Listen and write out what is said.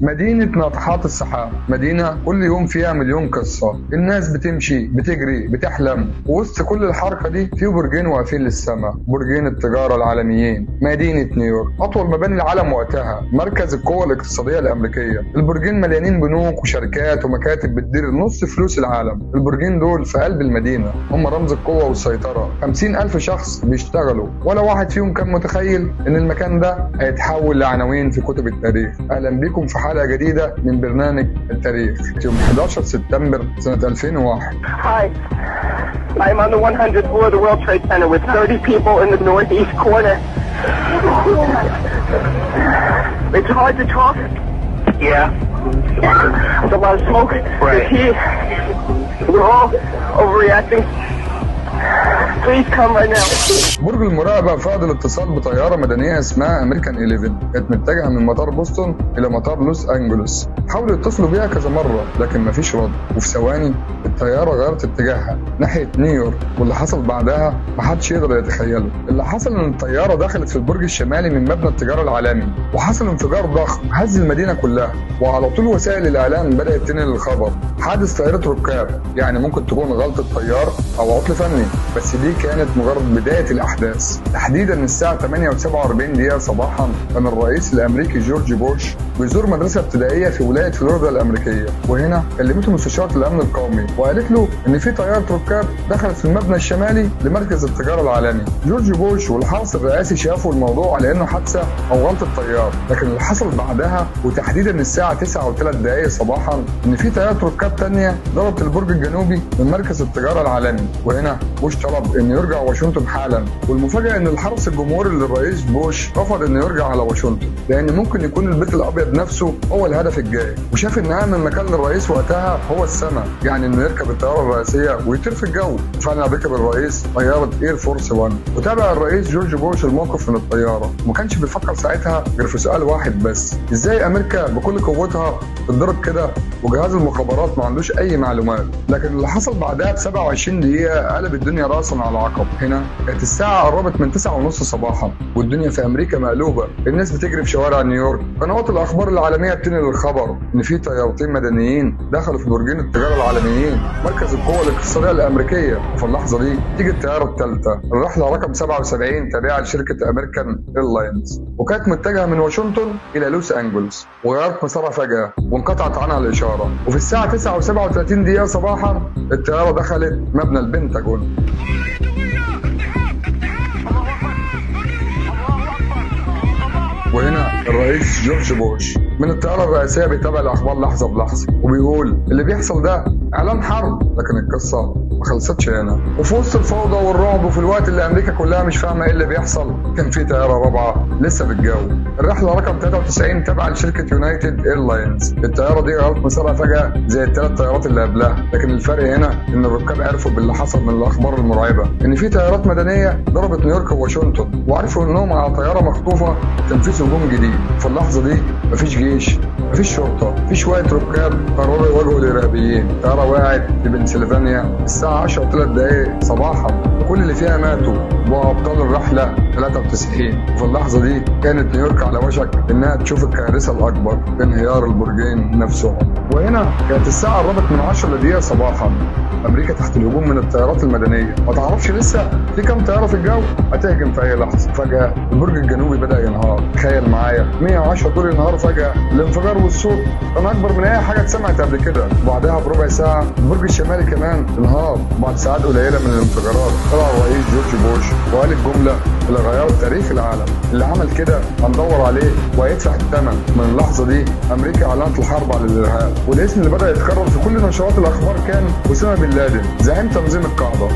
مدينة ناطحات السحاب، مدينة كل يوم فيها مليون قصة. الناس بتمشي بتجري بتحلم، ووسط كل الحركة دي في برجين واقفين للسماء، برجين التجارة العالميين. مدينة نيويورك أطول مباني العالم وقتها، مركز القوة الاقتصادية الأمريكية. البرجين مليانين بنوك وشركات ومكاتب بتدير نص فلوس العالم. البرجين دول في قلب المدينة هم رمز القوة والسيطرة. 50,000 شخص بيشتغلوا، ولا واحد فيهم كان متخيل إن المكان ده هيتحول لعناوين في كتب التاريخ. أهلا بكم في حلقة جديدة من برنامج التاريخ. يوم 11 سبتمبر سنة 2001. Hi, I'm on the 100th floor of the World Trade Center with 30 people in the northeast corner. It's hard to talk. Yeah. There's a lot of smoke. There's heat. We're all overreacting. Please come right now. برج المراقبة فقد الاتصال بطيارة مدنية اسمها أمريكان 11، كانت متجهة من مطار بوسطن إلى مطار لوس أنجلوس. حاولوا يتصلوا بيها كذا مرة لكن مفيش رد، وفي ثواني الطيارة غيرت اتجاهها ناحية نيويورك. واللي حصل بعدها محدش يقدر يتخيله. اللي حصل إن الطيارة دخلت في البرج الشمالي من مبنى التجارة العالمي، وحصل انفجار ضخم هز المدينة كلها. وعلى طول وسائل الإعلام بدأت تنقل الخبر: حادث طائرة ركاب، يعني ممكن تكون غلطة طيار أو عطل فني. بس دي كانت مجرد بداية الأحداث. تحديدا الساعة 8:47 صباحا كان الرئيس الأمريكي جورج بوش بيزور مدرسة ابتدائية في ولاية فلوريدا الأمريكية، وهنا كلمته مستشارة الأمن القومي وقالت له إن في طيارة ركاب دخلت في المبنى الشمالي لمركز التجارة العالمي. جورج بوش والحرس الرئاسي شافوا الموضوع على إنه حادثة أو غلطة طيار، لكن اللي حصل بعدها وتحديدا الساعة 9:03 صباحا إن في طيارة ركاب تانية ضربت البرج الجنوبي من مركز التجارة العالمي. وهنا بوش طلب إنه يرجع واشنطن حالا، والمفاجأة إن الحرس الجمهوري للرئيس بوش رفض إنه يرجع على واشنطن، لأن ممكن يكون البيت الأبيض نفسه هو الهدف الجاي، وشاف إن أهم مكان للرئيس وقتها هو السماء، يعني إنه يركب الطيارة الرئيسية ويطير في الجو. فعلا ركب الرئيس طيارة اير فورس 1، وتابع الرئيس جورج بوش الموقف من الطيارة، وما كانش بيفكر ساعتها غير في سؤال واحد بس: إزاي أمريكا بكل قوتها تتضرب كده وجهاز المخابرات ما عندوش أي معلومات؟ لكن اللي حصل بعدها ب 27 دقيقة قلب الدنيا راسا على عقب. هنا كانت الساعة قربت من 9:30 صباحا، والدنيا في أمريكا مقلوبة. الناس بتجري في شوارع نيويورك، قنوات الأخبار العالمية بتنقل الخبر إن في طيارتين مدنيين دخلوا في برجين التجارة العالميين، مركز القوة الاقتصادية الأمريكية. وفي اللحظة دي تيجي الطيارة الثالثة، الرحلة رقم 77 تابعة لشركة أمريكان إيرلاينز، وكانت متجهة من واشنطن إلى لوس أنجلوس، وغيرت مسارها فجأة وانقطعت عنها الإشارة. وفي الساعة 9:37 صباحا الطيارة دخلت مبنى البنتاجون. وهنا الرئيس جورج بوش من الطيارة الرئاسية بيتابع الأخبار لحظة بلحظة، وبيقول اللي بيحصل ده إعلان حرب. لكن القصة ما خلصتش هنا، وفي وسط الفوضى والرعب وفي الوقت اللي أمريكا كلها مش فاهمة إيه اللي بيحصل، كان في طيارة رابعة لسه في الجو، الرحلة رقم 93 تابعة لشركة يونايتد إيرلاينز. الطيارة دي غيرت مسارها فجأة زي الثلاث طيارات اللي قبلها، لكن الفرق هنا إن الركاب عرفوا باللي حصل من الأخبار المرعبة إن في طيارات مدنية ضربت نيويورك وواشنطن، وعرفوا إنهم على طيارة مخطوفة تنفيذ هجوم جديد. في اللحظة دي مفيش جيش، مفيش شرطة، في شوية ركاب قرروا يواجهوا الإرهابيين. طيارة وقعت في بنسلفانيا الساعة 10:03 صباحا، وكل اللي فيها ماتوا وأبطال الرحلة 93. وفي اللحظة دي كانت نيويورك على وشك إنها تشوف الكارثة الأكبر: انهيار البرجين نفسهم. وهنا كانت الساعة قربت من 10 صباحا، أمريكا تحت الهجوم من الطيارات المدنية. ما تعرفش لسه في كام طيارة في الجو هتهجم في أي لحظة. فجأة البرج الجنوبي بدأ ينهار. تخيل معايا 110 دور ينهاروا فجأة. الانفجار والصوت كان أكبر من أي حاجة اتسمعت قبل كده. وبعدها بربع ساعة البرج الشمالي كمان انهار. بعد ساعات قليلة من الانفجارات طلع الرئيس جورج بوش وقال الجملة اللي غيرت تاريخ العالم: اللي عمل كده هندور عليه وهيدفع الثمن. من اللحظة دي أمريكا أعلنت الحرب على الإرهاب، والاسم اللي بدأ يتكرر في كل نشرات الأخبار كان أسامة بن لادن، زعيم تنظيم القاعدة.